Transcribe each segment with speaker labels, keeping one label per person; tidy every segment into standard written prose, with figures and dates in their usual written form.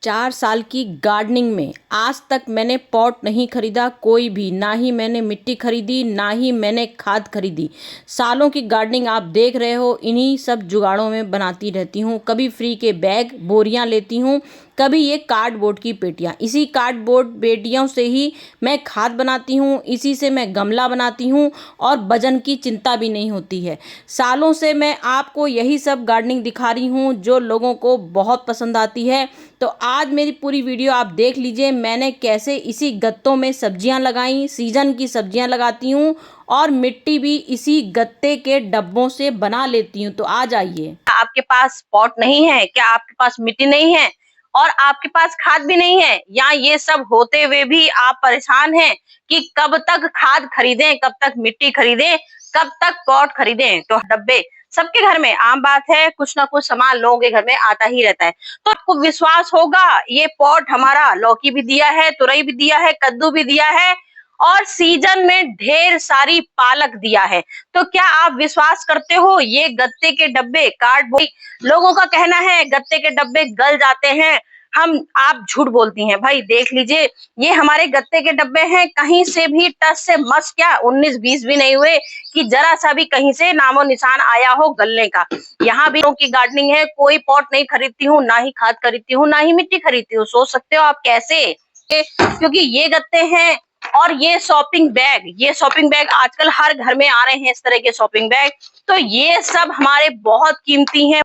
Speaker 1: 4 साल की गार्डनिंग में आज तक मैंने पॉट नहीं खरीदा कोई भी, ना ही मैंने मिट्टी खरीदी, ना ही मैंने खाद खरीदी। सालों की गार्डनिंग आप देख रहे हो, इन्हीं सब जुगाड़ों में बनाती रहती हूँ। कभी फ्री के बैग बोरियां लेती हूँ, कभी ये कार्डबोर्ड की पेटियाँ। इसी कार्डबोर्ड पेटियों से ही मैं खाद बनाती हूँ, इसी से मैं गमला बनाती हूँ और वजन की चिंता भी नहीं होती है। सालों से मैं आपको यही सब गार्डनिंग दिखा रही हूँ जो लोगों को बहुत पसंद आती है। तो आज मेरी पूरी वीडियो आप देख लीजिए, मैंने कैसे इसी गत्तों में सब्जियां लगाई, सीजन की सब्जियां लगाती हूँ और मिट्टी भी इसी गत्ते के डब्बों से बना लेती हूँ। तो आ जाइए।
Speaker 2: आपके पास पॉट नहीं है क्या? आपके पास मिट्टी नहीं है और आपके पास खाद भी नहीं है, या ये सब होते हुए भी आप परेशान हैं कि कब तक खाद खरीदें, कब तक मिट्टी खरीदें, कब तक पॉट खरीदें? तो डब्बे सबके घर में आम बात है, कुछ ना कुछ सामान लोगों के घर में आता ही रहता है। तो आपको विश्वास होगा, ये पॉट हमारा लौकी भी दिया है, तुरई भी दिया है, कद्दू भी दिया है और सीजन में ढेर सारी पालक दिया है। तो क्या आप विश्वास करते हो ये गत्ते के डब्बे कार्डबोर्ड? लोगों का कहना है गत्ते के डब्बे गल जाते हैं, आप झूठ बोलती हैं। भाई देख लीजिए, ये हमारे गत्ते के डब्बे हैं, कहीं से भी टच से मस क्या 19-20 भी नहीं हुए कि जरा सा भी कहीं से नामो निशान आया हो गलने का। यहाँ भी की गार्डनिंग है, कोई पॉट नहीं खरीदती हूँ, ना ही खाद खरीदती हूँ, ना ही मिट्टी खरीदती हूँ। सोच सकते हो आप कैसे? क्योंकि ये गत्ते हैं और ये शॉपिंग बैग आजकल हर घर में आ रहे हैं, इस तरह के शॉपिंग बैग। तो ये सब हमारे बहुत कीमती हैं।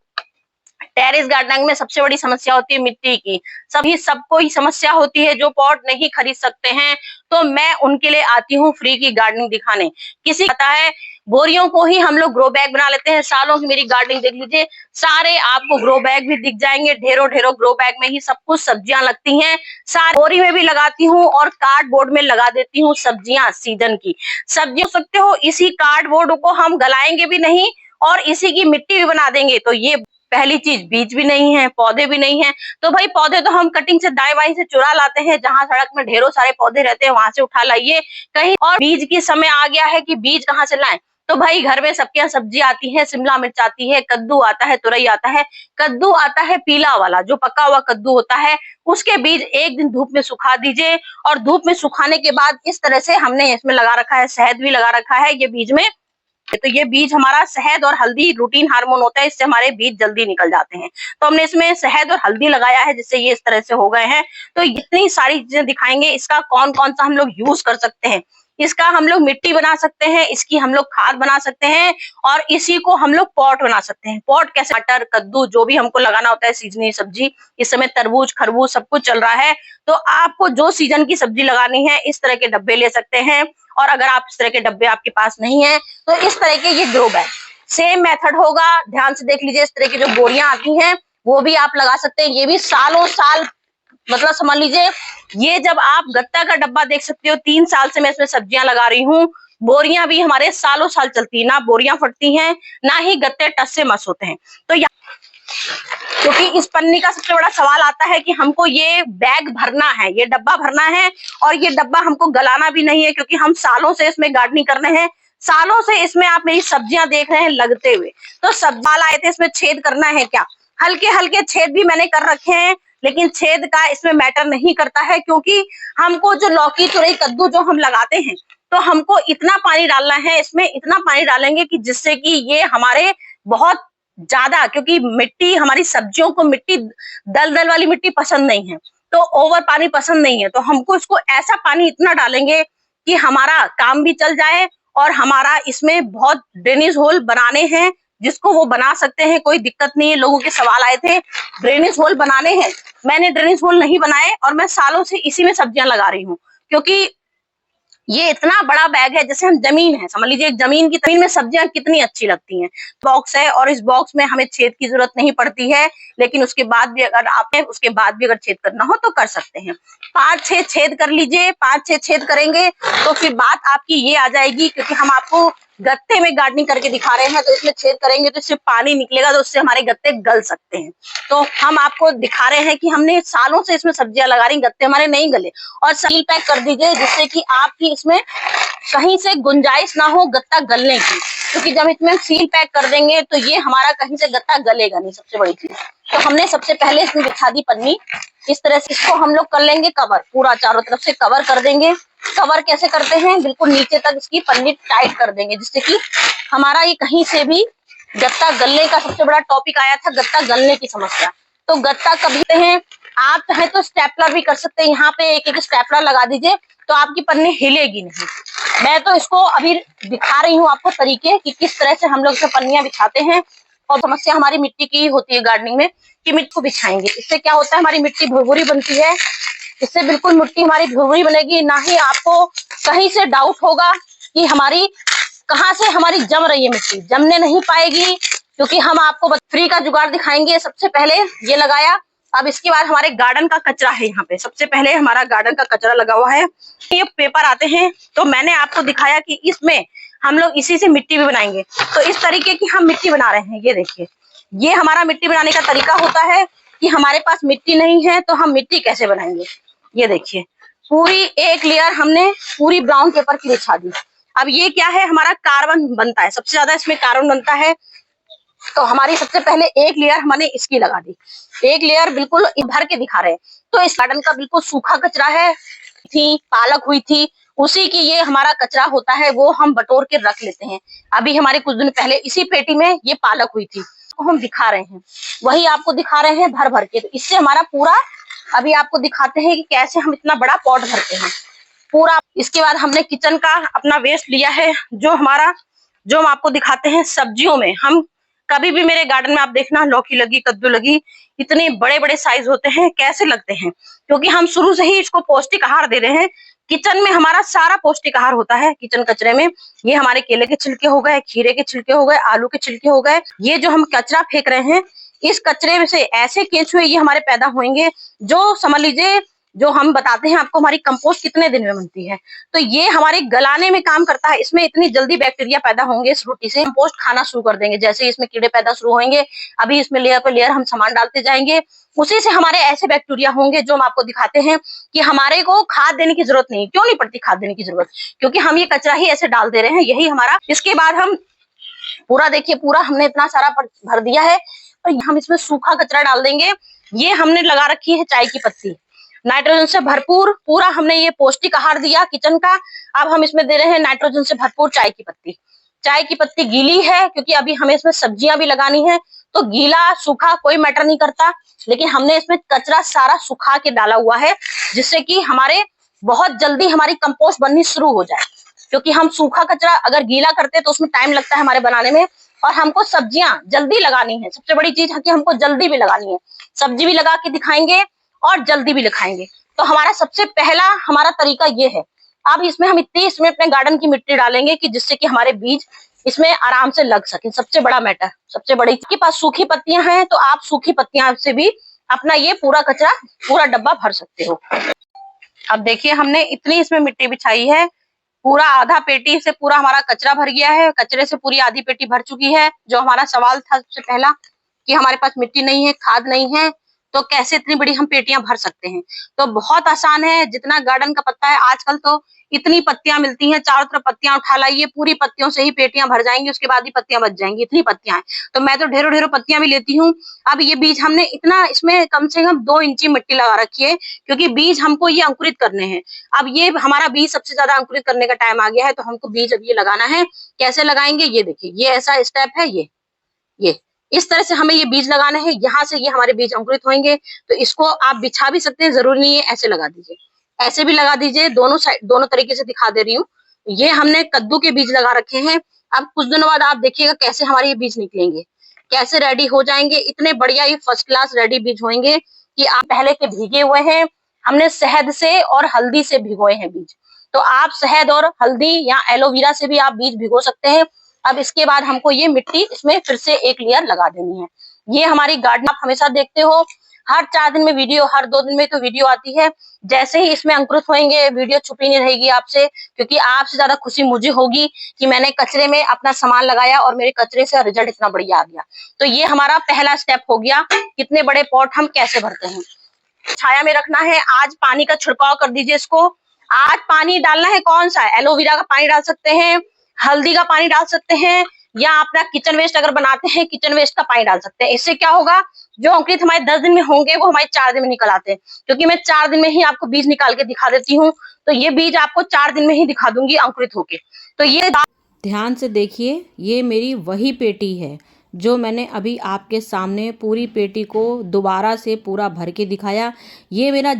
Speaker 2: टेरेस गार्डनिंग में सबसे बड़ी समस्या होती है मिट्टी की। सबको ही समस्या होती है जो पॉट नहीं खरीद सकते हैं। तो मैं उनके लिए आती हूँ फ्री की गार्डनिंग दिखाने। किसी पता है, बोरियों को ही हम लोग ग्रो बैग बना लेते हैं। सालों की मेरी गार्डनिंग देख लीजिए, सारे आपको ग्रो बैग भी दिख जाएंगे, ढेरों ढेरों ग्रो बैग में ही सब कुछ सब्जियां लगती हैं। सारी बोरी में भी लगाती हूँ और कार्डबोर्ड में लगा देती हूँ सब्जियां, सीजन की सब्जी। हो सकते हो इसी कार्डबोर्ड को हम गलाएंगे भी नहीं और इसी की मिट्टी भी बना देंगे। तो ये पहली चीज, बीज भी नहीं है, पौधे भी नहीं है। तो भाई पौधे तो हम कटिंग से दाएं बाएं से चुरा लाते हैं, जहां सड़क में ढेरों सारे पौधे रहते हैं वहां से उठा लाइए कहीं। और बीज की समय आ गया है कि बीज कहाँ से लाएं? तो भाई घर में सबके यहाँ सब्जी आती है, शिमला मिर्च आती है, कद्दू आता है, तुरई आता है। कद्दू आता है पीला वाला, जो पका हुआ कद्दू होता है, उसके बीज एक दिन धूप में सुखा दीजिए और धूप में सुखाने के बाद इस तरह से हमने इसमें लगा रखा है, शहद भी लगा रखा है ये बीज में। तो ये बीज हमारा शहद और हल्दी रूटीन हार्मोन होता है, इससे हमारे बीज जल्दी निकल जाते हैं। तो हमने इसमें शहद और हल्दी लगाया है जिससे ये इस तरह से हो गए हैं। तो इतनी सारी चीजें दिखाएंगे, इसका कौन कौन सा हम लोग यूज कर सकते हैं। इसका हम लोग मिट्टी बना सकते हैं, इसकी हम लोग खाद बना सकते हैं और इसी को हम लोग पॉट बना सकते हैं। पॉट कैसे? मटर, कद्दू, जो भी हमको लगाना होता है सीजनी सब्जी। इस समय तरबूज, खरबूज सब कुछ चल रहा है। तो आपको जो सीजन की सब्जी लगानी है इस तरह के डब्बे ले सकते हैं। और अगर आप इस तरह के डब्बे आपके पास नहीं है तो इस तरह के ये ग्रो बैग, सेम मेथड होगा। ध्यान से देख लीजिए, इस तरह की जो बोरियां आती हैं वो भी आप लगा सकते हैं। ये भी सालों साल, मतलब समझ लीजिए, ये जब आप गत्ता का डब्बा देख सकते हो, 3 साल से मैं इसमें सब्जियां लगा रही हूँ। बोरियां भी हमारे सालों साल चलती है, ना बोरियां फटती हैं, ना ही गत्ते टस से मस होते हैं। तो क्योंकि इस पन्नी का सबसे बड़ा सवाल आता है कि हमको ये बैग भरना है, ये डब्बा भरना है और ये डब्बा हमको गलाना भी नहीं है, क्योंकि हम सालों से इसमें गार्डनिंग कर रहे हैं। सालों से इसमें आप मेरी सब्जियां देख रहे हैं लगते हुए। तो सब्जी आए थे, इसमें छेद करना है क्या? हल्के हल्के छेद भी मैंने कर रखे हैं, लेकिन छेद का इसमें मैटर नहीं करता है, क्योंकि हमको जो लौकी, तुरई, कद्दू जो हम लगाते हैं तो हमको इतना पानी डालना है, इसमें इतना पानी डालेंगे कि जिससे कि ये हमारे बहुत ज्यादा, क्योंकि मिट्टी, हमारी सब्जियों को मिट्टी, दलदल वाली मिट्टी पसंद नहीं है, तो ओवर पानी पसंद नहीं है। तो हमको इसको ऐसा पानी इतना डालेंगे कि हमारा काम भी चल जाए और हमारा इसमें बहुत ड्रेनेज होल बनाने हैं, जिसको वो बना सकते हैं, कोई दिक्कत नहीं है। लोगों के सवाल आए थे ड्रेनेज होल बनाने हैं, मैंने ड्रेनेज होल नहीं बनाए और मैं सालों से इसी में सब्जियां लगा रही हूँ। क्योंकि ये इतना बड़ा बैग है, जैसे हम जमीन है, समझ लीजिए एक जमीन की, जमीन में सब्जियां कितनी अच्छी लगती हैं। बॉक्स है और इस बॉक्स में हमें छेद की जरूरत नहीं पड़ती है, लेकिन उसके बाद भी अगर आपने छेद करना हो तो कर सकते हैं। 5-6 छेद कर लीजिए। 5-6 छेद करेंगे तो फिर बात आपकी ये आ जाएगी, क्योंकि हम आपको गत्ते में गार्डनिंग करके दिखा रहे हैं, तो इसमें छेद करेंगे तो इससे पानी निकलेगा, तो उससे हमारे गत्ते गल सकते हैं। तो हम आपको दिखा रहे हैं कि हमने सालों से इसमें सब्जियां लगा रही, गत्ते हमारे नहीं गले। और सील पैक कर दीजिए जिससे कि आपकी इसमें कहीं से गुंजाइश ना हो गत्ता गलने की, क्योंकि जब इसमें सील पैक कर देंगे तो ये हमारा कहीं से गत्ता गलेगा नहीं, सबसे बड़ी चीज। तो हमने सबसे पहले इसमें बिछा दी पन्नी। इस तरह से इसको हम लोग कर लेंगे कवर, पूरा चारों तरफ से कवर कर देंगे। कवर कैसे करते हैं, बिल्कुल नीचे तक इसकी पन्नी टाइट कर देंगे, जिससे कि हमारा ये कहीं से भी गत्ता गलने का सबसे बड़ा टॉपिक आया था, गत्ता गलने की समस्या। तो गत्ता कभी हैं, आप चाहे तो स्टेपलर भी कर सकते हैं, यहाँ पे एक एक स्टेपलर लगा दीजिए तो आपकी पन्नी हिलेगी नहीं। मैं तो इसको अभी दिखा रही हूँ आपको तरीके कि किस तरह से हम लोग इसे पन्नियां बिछाते हैं। और समस्या हमारी मिट्टी की होती है गार्डनिंग में कि मिट्टी को बिछाएंगे, इससे क्या होता है हमारी मिट्टी भुरभुरी बनती है, इससे बिल्कुल मिट्टी हमारी भुरभुरी बनेगी, ना ही आपको कहीं से डाउट होगा कि हमारी कहाँ से हमारी जम रही है। मिट्टी जमने नहीं पाएगी, क्योंकि हम आपको फ्री का जुगाड़ दिखाएंगे। सबसे पहले ये लगाया, अब इसके बाद हमारे गार्डन का कचरा है, यहाँ पे सबसे पहले हमारा गार्डन का कचरा लगा हुआ है। ये पेपर आते हैं, तो मैंने आपको दिखाया कि इसमें हम लोग इसी से मिट्टी भी बनाएंगे। तो इस तरीके की हम मिट्टी बना रहे हैं, ये देखिए, ये हमारा मिट्टी बनाने का तरीका होता है कि हमारे पास मिट्टी नहीं है तो हम मिट्टी कैसे बनाएंगे। ये देखिए, पूरी एक लेयर हमने पूरी ब्राउन पेपर की बिछा दी। अब ये क्या है, हमारा कार्बन बनता है, सबसे ज्यादा इसमें कार्बन बनता है। तो हमारी सबसे पहले एक लेयर हमने इसकी लगा दी, एक लेयर बिल्कुल भर के दिखा रहे हैं। तो इस गार्डन का बिल्कुल सूखा कचरा है, थी पालक हुई थी, उसी की ये हमारा कचरा होता है, वो हम बटोर के रख लेते हैं। अभी हमारे कुछ दिन पहले इसी पेटी में ये पालक हुई थी, तो हम दिखा रहे हैं, वही आपको दिखा रहे हैं भर भर के। तो इससे हमारा पूरा, अभी आपको दिखाते हैं कि कैसे हम इतना बड़ा पॉट भरते हैं पूरा। इसके बाद हमने किचन का अपना वेस्ट लिया है, जो हम आपको दिखाते हैं। सब्जियों में हम कभी भी, मेरे गार्डन में आप देखना, लौकी लगी, कद्दू लगी, इतने बड़े बड़े साइज होते हैं, कैसे लगते हैं, क्योंकि हम शुरू से ही इसको पौष्टिक आहार दे रहे हैं। किचन में हमारा सारा पौष्टिक आहार होता है, किचन कचरे में। ये हमारे केले के छिलके हो गए, खीरे के छिलके हो गए, आलू के छिलके हो गए, ये जो हम कचरा फेंक रहे हैं, इस कचरे में से ऐसे केंचुए ये हमारे पैदा होंगे, जो समझ लीजिए, जो हम बताते हैं आपको हमारी कंपोस्ट कितने दिन में बनती है। तो ये हमारे गलाने में काम करता है, इसमें इतनी जल्दी बैक्टीरिया पैदा होंगे इस रोटी से, कंपोस्ट खाना शुरू कर देंगे। जैसे इसमें कीड़े पैदा शुरू होंगे, अभी इसमें लेयर पे लेयर हम सामान डालते जाएंगे, उसी से हमारे ऐसे बैक्टीरिया होंगे जो हम आपको दिखाते हैं कि हमारे को खाद देने की जरूरत नहीं। क्यों नहीं पड़ती खाद देने की जरूरत, क्योंकि हम ये कचरा ही ऐसे डाल दे रहे हैं, यही हमारा। इसके बाद हम पूरा देखिए, पूरा हमने इतना सारा भर दिया है, और हम इसमें सूखा कचरा डाल देंगे। ये हमने लगा रखी है चाय की पत्ती, नाइट्रोजन से भरपूर, पूरा हमने ये पौष्टिक आहार दिया किचन का। अब हम इसमें दे रहे हैं नाइट्रोजन से भरपूर चाय की पत्ती। चाय की पत्ती गीली है, क्योंकि अभी हमें इसमें सब्जियां भी लगानी है, तो गीला सूखा कोई मैटर नहीं करता, लेकिन हमने इसमें कचरा सारा सुखा के डाला हुआ है, जिससे कि हमारे बहुत जल्दी हमारी कंपोस्ट बननी शुरू हो जाए। क्योंकि हम सूखा कचरा अगर गीला करते हैं तो उसमें टाइम लगता है हमारे बनाने में, और हमको सब्जियां जल्दी लगानी है। सबसे बड़ी चीज है कि हमको जल्दी भी लगानी है, सब्जी भी लगा के दिखाएंगे और जल्दी भी लिखाएंगे। तो हमारा सबसे पहला हमारा तरीका ये है। अब इसमें इसमें अपने गार्डन की मिट्टी डालेंगे कि जिससे कि हमारे बीज इसमें आराम से लग सके। सबसे बड़ा मैटर, सबसे बड़ी, आपके पास सूखी पत्तियां हैं तो आप सूखी पत्तियां से भी अपना ये पूरा कचरा, पूरा डब्बा भर सकते हो। अब देखिए, हमने इतनी इसमें मिट्टी बिछाई है, पूरा आधा पेटी से पूरा हमारा कचरा भर गया है, कचरे से पूरी आधी पेटी भर चुकी है। जो हमारा सवाल था सबसे पहला कि हमारे पास मिट्टी नहीं है, खाद नहीं है, तो कैसे इतनी बड़ी हम पेटियां भर सकते हैं। तो बहुत आसान है, जितना गार्डन का पत्ता है, आजकल तो इतनी पत्तियां मिलती हैं, चारों तरफ पत्तियां उठा लाइए, पूरी पत्तियों से ही पेटियां भर जाएंगी, उसके बाद ही पत्तियां बच जाएंगी, इतनी पत्तियां हैं। तो मैं तो ढेरों ढेरों पत्तियां भी लेती हूँ। अब ये बीज हमने इतना, इसमें कम से कम 2 इंची मिट्टी लगा रखी है, क्योंकि बीज हमको ये अंकुरित करने हैं। अब ये हमारा बीज सबसे ज्यादा अंकुरित करने का टाइम आ गया है, तो हमको बीज अब ये लगाना है। कैसे लगाएंगे, ये देखिए, ये ऐसा स्टेप है, ये इस तरह से हमें ये बीज लगाने हैं, यहाँ से ये हमारे बीज अंकुरित होंगे। तो इसको आप बिछा भी सकते हैं, जरूरी नहीं है ऐसे लगा दीजिए, ऐसे भी लगा दीजिए, दोनों साइड, दोनों तरीके से दिखा दे रही हूँ। ये हमने कद्दू के बीज लगा रखे हैं। अब कुछ दिनों बाद आप देखिएगा कैसे हमारे ये बीज निकलेंगे, कैसे रेडी हो जाएंगे, इतने बढ़िया ये फर्स्ट क्लास रेडी बीज होंगे कि आप पहले के भीगे हुए हैं। हमने शहद से और हल्दी से भिगोए हैं बीज, तो आप शहद और हल्दी या एलोवेरा से भी आप बीज भिगो सकते हैं। अब इसके बाद हमको ये मिट्टी इसमें फिर से एक लेयर लगा देनी है। ये हमारी गार्डन आप हमेशा देखते हो, हर 4 दिन में वीडियो, हर 2 दिन में तो वीडियो आती है। जैसे ही इसमें अंकुरित होंगे, वीडियो छुपी नहीं रहेगी आपसे, क्योंकि आपसे ज्यादा खुशी मुझे होगी कि मैंने कचरे में अपना सामान लगाया और मेरे कचरे से रिजल्ट इतना बढ़िया आ गया। तो ये हमारा पहला स्टेप हो गया, कितने बड़े पॉट हम कैसे भरते हैं। छाया में रखना है, आज पानी का छिड़काव कर दीजिए इसको। आज पानी डालना है कौन सा, एलोवेरा का पानी डाल सकते हैं, हल्दी का पानी डाल सकते हैं, या अपना किचन वेस्ट अगर बनाते हैं, किचन वेस्ट का पानी डाल सकते हैं। इससे क्या होगा, जो अंकुरित हमारे 10 दिन में होंगे वो हमारे 4 दिन में निकल आते हैं, क्योंकि मैं 4 दिन में ही आपको बीज निकाल के दिखा देती हूँ। तो ये बीज आपको 4 दिन में ही दिखा दूंगी अंकुरित होके। तो ये
Speaker 1: ध्यान से देखिए, ये मेरी वही पेटी है जो मैंने अभी आपके सामने पूरी पेटी को दोबारा से पूरा भर के दिखाया। ये मेरा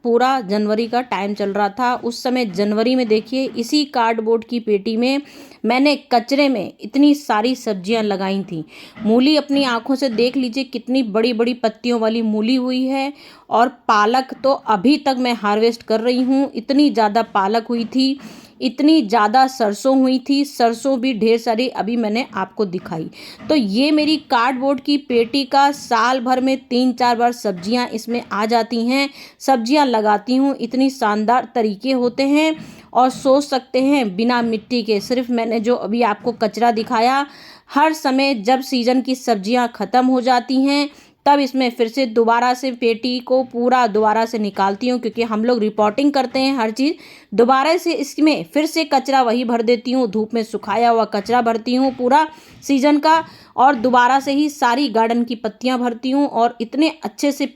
Speaker 1: पूरा जनवरी का टाइम चल रहा था। उस समय जनवरी में देखिए, इसी कार्डबोर्ड की पेटी में मैंने कचरे में इतनी सारी सब्जियां लगाई थी। मूली अपनी आंखों से देख लीजिए, कितनी बड़ी बड़ी पत्तियों वाली मूली हुई है। और पालक तो अभी तक मैं हार्वेस्ट कर रही हूँ। इतनी ज़्यादा पालक हुई थी, इतनी ज़्यादा सरसों हुई थी, सरसों भी ढेर सारी अभी मैंने आपको दिखाई। तो ये मेरी कार्डबोर्ड की पेटी का साल भर में 3-4 बार सब्जियां इसमें आ जाती हैं, सब्जियां लगाती हूँ। इतनी शानदार तरीके होते हैं। और सोच सकते हैं, बिना मिट्टी के, सिर्फ मैंने जो अभी आपको कचरा दिखाया, हर समय जब सीज़न की सब्जियां ख़त्म हो जाती हैं तब इसमें फिर से दोबारा से पेटी को पूरा दोबारा से निकालती हूँ, क्योंकि हम लोग रिपोर्टिंग करते हैं हर चीज़। दोबारा से इसमें फिर से कचरा वही भर देती हूँ, धूप में सुखाया हुआ कचरा भरती हूँ पूरा सीजन का। और दोबारा से ही सारी गार्डन की पत्तियाँ भरती हूँ और इतने अच्छे से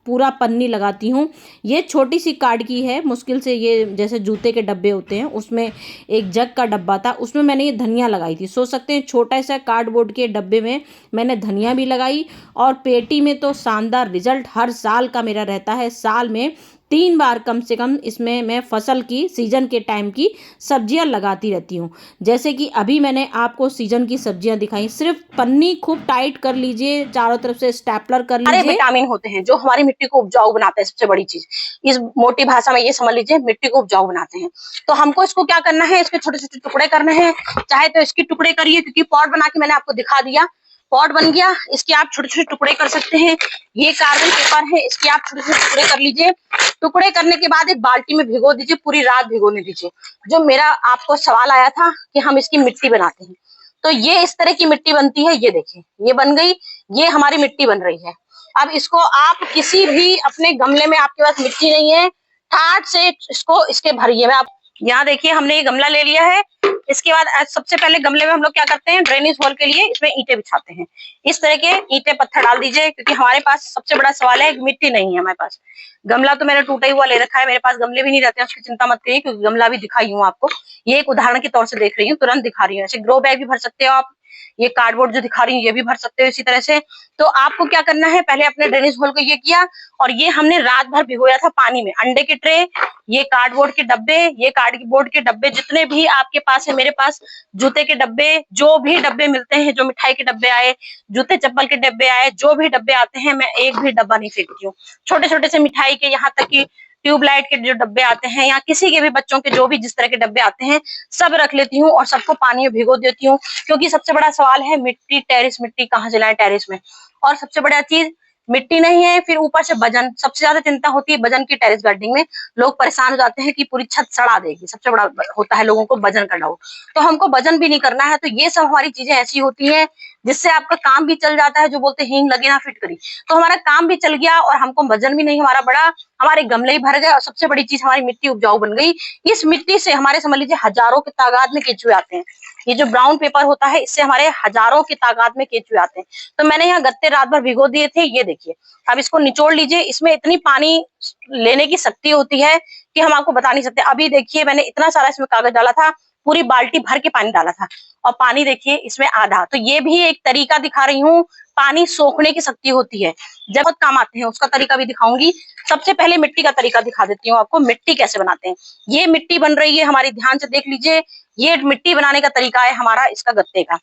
Speaker 1: पूरा पन्नी लगाती हूँ। ये छोटी सी कार्ड की है, मुश्किल से, ये जैसे जूते के डब्बे होते हैं उसमें एक जग का डब्बा था, उसमें मैंने ये धनिया लगाई थी। सोच सकते हैं, छोटा सा कार्डबोर्ड के डब्बे में मैंने धनिया भी लगाई। और पेटी में तो शानदार रिजल्ट हर साल का मेरा रहता है। साल में 3 बार कम से कम इसमें मैं फसल की, सीजन के टाइम की सब्जियां लगाती रहती हूँ। जैसे कि अभी मैंने आपको सीजन की सब्जियां दिखाई। सिर्फ पन्नी खूब टाइट कर लीजिए, चारों तरफ से स्टेपलर कर
Speaker 2: सारे
Speaker 1: लीजिए।
Speaker 2: विटामिन होते हैं जो हमारी मिट्टी को उपजाऊ बनाते हैं। सबसे बड़ी चीज इस मोटी भाषा में ये समझ लीजिए, मिट्टी को उपजाऊ बनाते हैं। तो हमको इसको क्या करना है, इसके छोटे छोटे टुकड़े करने हैं। चाहे तो इसके टुकड़े करिए, क्योंकि पॉट बना के मैंने आपको दिखा दिया, पॉट बन गया। इसके आप छोटे छोटे टुकड़े कर सकते हैं। ये कार्बन पेपर है, इसके आप छोटे छोटे टुकड़े कर लीजिए। टुकड़े करने के बाद एक बाल्टी में भिगो दीजिए, पूरी रात भिगोने दीजिए। जो मेरा आपको सवाल आया था कि हम इसकी मिट्टी बनाते हैं, तो ये इस तरह की मिट्टी बनती है। ये देखिए, ये बन गई, ये हमारी मिट्टी बन रही है। अब इसको आप किसी भी अपने गमले में, आपके पास मिट्टी नहीं है, ठाट से इसको इसके भरिए में। आप यहाँ देखिए, हमने ये गमला ले लिया है। इसके बाद सबसे पहले गमले में हम लोग क्या करते हैं, ड्रेनेज होल के लिए इसमें ईंटें बिछाते हैं। इस तरह के ईंटें पत्थर डाल दीजिए, क्योंकि हमारे पास सबसे बड़ा सवाल है, मिट्टी नहीं है हमारे पास। गमला तो मैंने टूटा हुआ ले रखा है, मेरे पास गमले भी नहीं रहते हैं, उसकी चिंता मत करिए, क्योंकि गमला भी दिखाई हूँ आपको। ये एक उदाहरण के तौर से देख रही हूँ, तुरंत दिखा रही हूँ। ऐसे ग्रो बैग भी भर सकते हो आप, ये कार्डबोर्ड जो दिखा रही हूँ ये भी भर सकते हो इसी तरह से। तो आपको क्या करना है, पहले अपने ड्रेनेज होल को ये किया, और ये हमने रात भर भिगोया था पानी में। अंडे के ट्रे, ये कार्डबोर्ड के डब्बे, ये कार्डबोर्ड के डब्बे जितने भी आपके पास है, मेरे पास जूते के डब्बे, जो भी डब्बे मिलते हैं, जो मिठाई के डब्बे आए, जूते चप्पल के डब्बे आए, जो भी डब्बे आते हैं, मैं एक भी डब्बा नहीं फेंकती हूँ। छोटे छोटे से मिठाई के, यहाँ तक कि ट्यूबलाइट के जो डब्बे आते हैं, या किसी के भी बच्चों के जो भी जिस तरह के डब्बे आते हैं, सब रख लेती हूँ और सबको पानी में भिगो देती हूँ। क्योंकि सबसे बड़ा सवाल है, मिट्टी, टेरिस मिट्टी कहाँ से लाएं टेरिस में। और सबसे बड़ा चीज, मिट्टी नहीं है, फिर ऊपर से वजन, सबसे ज्यादा चिंता होती है वजन की। टेरिस गार्डनिंग में लोग परेशान हो जाते हैं कि पूरी छत सड़ा देगी, सबसे बड़ा होता है लोगों को वजन का डाउट। तो हमको वजन भी नहीं करना है। तो ये सब हमारी चीजें ऐसी होती हैं जिससे आपका काम भी चल जाता है। जो बोलते हैं हींग लगे ना फिटकरी, तो हमारा काम भी चल गया और हमको वजन भी नहीं हमारा बड़ा, हमारे गमले ही भर गए, और सबसे बड़ी चीज हमारी मिट्टी उपजाऊ बन गई। इस मिट्टी से हमारे समझ लीजिए हजारों की तादाद में केंचुए आते हैं। ये जो ब्राउन पेपर होता है, इससे हमारे हजारों की तादाद में केंचुए आते हैं। तो मैंने यहाँ गत्ते रात भर भिगो दिए थे। ये देखिए, अब इसको निचोड़ लीजिए। इसमें इतनी पानी लेने की शक्ति होती है कि हम आपको बता नहीं सकते। अभी देखिए, मैंने इतना सारा इसमें कागज डाला था, पूरी बाल्टी भर के पानी डाला था, और पानी देखिए इसमें आधा। तो ये भी एक तरीका दिखा रही हूँ, पानी सोखने की शक्ति होती है, जब बहुत काम आते हैं, उसका तरीका भी दिखाऊंगी। सबसे पहले मिट्टी का तरीका दिखा देती हूँ आपको, मिट्टी कैसे बनाते हैं। ये मिट्टी बन रही है हमारी, ध्यान से देख लीजिए। ये मिट्टी बनाने का तरीका है हमारा इसका गत्ते का।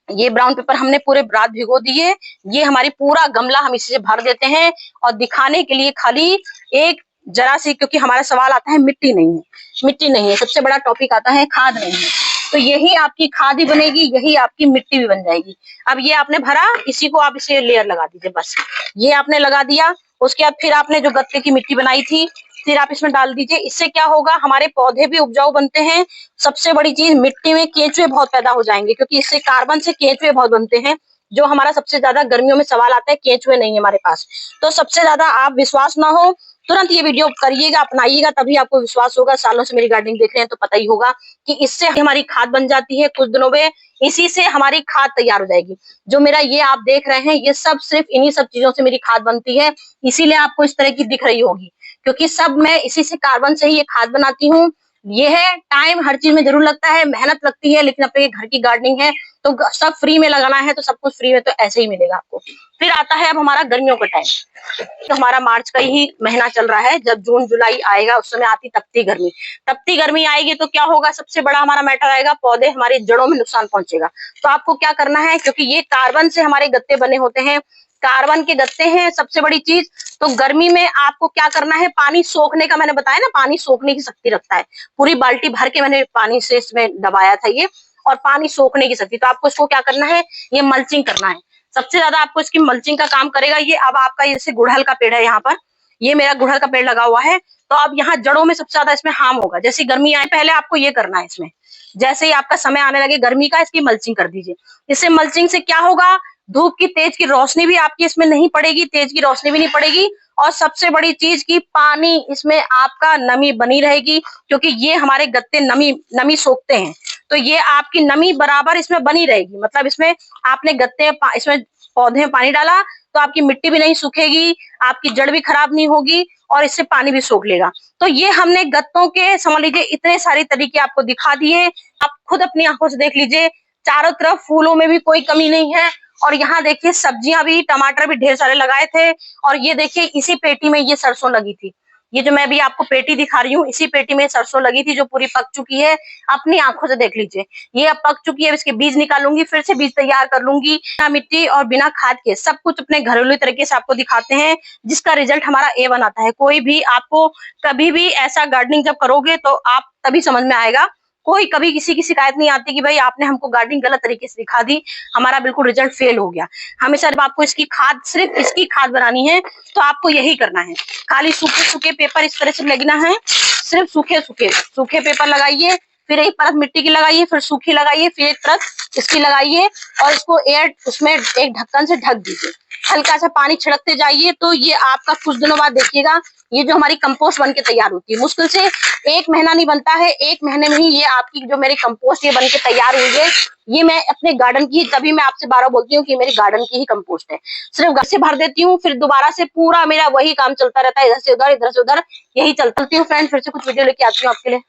Speaker 2: ये ब्राउन पेपर हमने पूरे रात भिगो दिए। ये हमारी पूरा गमला हम इसी से भर देते हैं, और दिखाने के लिए खाली एक जरा सी, क्योंकि हमारा सवाल आता है मिट्टी नहीं है, मिट्टी नहीं है। सबसे बड़ा टॉपिक आता है खाद नहीं है। तो यही आपकी खाद ही बनेगी, यही आपकी मिट्टी भी बन जाएगी। अब ये आपने भरा, इसी को आप इसे लेयर लगा दीजिए, बस ये आपने लगा दिया। उसके बाद फिर आपने जो गत्ते की मिट्टी बनाई थी, फिर आप इसमें डाल दीजिए। इससे क्या होगा, हमारे पौधे भी उपजाऊ बनते हैं। सबसे बड़ी चीज, मिट्टी में केंचुए बहुत पैदा हो जाएंगे, क्योंकि इससे कार्बन से केंचुए बहुत बनते हैं। जो हमारा सबसे ज्यादा गर्मियों में सवाल आता है, केंचुए नहीं है हमारे पास। तो सबसे ज्यादा, आप विश्वास ना हो तुरंत ये वीडियो करिएगा, अपनाइएगा, तभी आपको विश्वास होगा। सालों से मेरी गार्डनिंग देख रहे हैं तो पता ही होगा कि इससे हमारी खाद बन जाती है कुछ दिनों में, इसी से हमारी खाद तैयार हो जाएगी। जो मेरा ये आप देख रहे हैं, ये सब सिर्फ इन्हीं सब चीजों से मेरी खाद बनती है, इसीलिए आपको इस तरह की दिख रही होगी, क्योंकि सब मैं इसी से कार्बन से ही ये खाद बनाती हूँ। ये है टाइम हर चीज में जरूर लगता है, मेहनत लगती है, लेकिन अपने घर की गार्डनिंग है तो सब फ्री में लगाना है तो सब कुछ फ्री में तो ऐसे ही मिलेगा आपको। फिर आता है अब हमारा गर्मियों का टाइम। तो हमारा मार्च का ही महीना चल रहा है, जब जून जुलाई आएगा उस समय आती तपती गर्मी। तपती गर्मी आएगी तो क्या होगा, सबसे बड़ा हमारा मैटर आएगा, पौधे हमारी जड़ों में नुकसान पहुंचेगा। तो आपको क्या करना है, क्योंकि ये कार्बन से हमारे गत्ते बने होते हैं, कार्बन के गत्ते हैं सबसे बड़ी चीज। तो गर्मी में आपको क्या करना है, पानी सोखने का, मैंने बताया ना पानी सोखने की शक्ति रखता है। पूरी बाल्टी भर के मैंने पानी से इसमें दबाया था ये, और पानी सोखने की शक्ति। तो आपको इसको क्या करना है, ये मल्चिंग करना है। सबसे ज्यादा आपको इसकी मल्चिंग का काम करेगा ये। अब आपका जैसे गुड़हल का पेड़ है, यहाँ पर ये मेरा गुड़हल का पेड़ लगा हुआ है, तो अब यहाँ जड़ों में सबसे ज्यादा इसमें हार्म होगा। जैसे गर्मी आए पहले आपको ये करना है, इसमें जैसे ही आपका समय आने लगे गर्मी का, इसकी मल्चिंग कर दीजिए। इससे मल्चिंग से क्या होगा, धूप की तेज की रोशनी भी आपकी इसमें नहीं पड़ेगी, तेज की रोशनी भी नहीं पड़ेगी, और सबसे बड़ी चीज की पानी इसमें आपका नमी बनी रहेगी, क्योंकि ये हमारे गत्ते नमी सोखते हैं। तो ये आपकी नमी बराबर इसमें बनी रहेगी। मतलब इसमें आपने गत्ते इसमें पौधे में पानी डाला तो आपकी मिट्टी भी नहीं सूखेगी, आपकी जड़ भी खराब नहीं होगी, और इससे पानी भी सोख लेगा। तो ये हमने गत्तों के समझ लीजिए इतने सारे तरीके आपको दिखा दिए। आप खुद अपनी आंखों से देख लीजिए, चारों तरफ फूलों में भी कोई कमी नहीं है। और यहाँ देखिए सब्जियां भी, टमाटर भी ढेर सारे लगाए थे। और ये देखिए इसी पेटी में ये सरसों लगी थी। ये जो मैं भी आपको पेटी दिखा रही हूँ, इसी पेटी में सरसों लगी थी जो पूरी पक चुकी है। अपनी आंखों से देख लीजिए, ये अब पक चुकी है। इसके बीज निकालूंगी, फिर से बीज तैयार कर लूंगी, बिना मिट्टी और बिना खाद के सब कुछ अपने घरेलू तरीके से आपको दिखाते हैं, जिसका रिजल्ट हमारा A1 आता है। कोई भी आपको कभी भी ऐसा गार्डनिंग जब करोगे तो आप तभी समझ में आएगा। कोई कभी किसी की शिकायत नहीं आती कि भाई आपने हमको गार्डनिंग गलत तरीके से दिखा दी, हमारा बिल्कुल रिजल्ट फेल हो गया। हमेशा जब आपको इसकी खाद, सिर्फ इसकी खाद बनानी है तो आपको यही करना है। खाली सूखे सूखे पेपर इस तरह से लगना है, सिर्फ सूखे पेपर लगाइए, फिर एक परत मिट्टी की लगाइए, फिर सूखी लगाइए, फिर एक परत इसकी लगाइए, और इसको उसमें एक ढक्कन से ढक दीजिए। हल्का सा पानी छिड़कते जाइए, तो ये आपका कुछ दिनों बाद देखिएगा ये जो हमारी कंपोस्ट बन के तैयार होती है। मुश्किल से 1 महीना नहीं बनता है, 1 महीने में ही ये आपकी जो मेरी कंपोस्ट ये बन के तैयार हुई है। ये मैं अपने गार्डन की, तभी मैं आपसे बार बार बोलती हूँ कि मेरी गार्डन की ही कंपोस्ट है। सिर्फ घर से भर देती हूँ, फिर दोबारा से पूरा मेरा वही काम चलता रहता है, इधर से उधर, इधर से उधर, यही चलती हूँ। फ्रेंड, फिर से कुछ वीडियो लेके आती हूँ आपके लिए।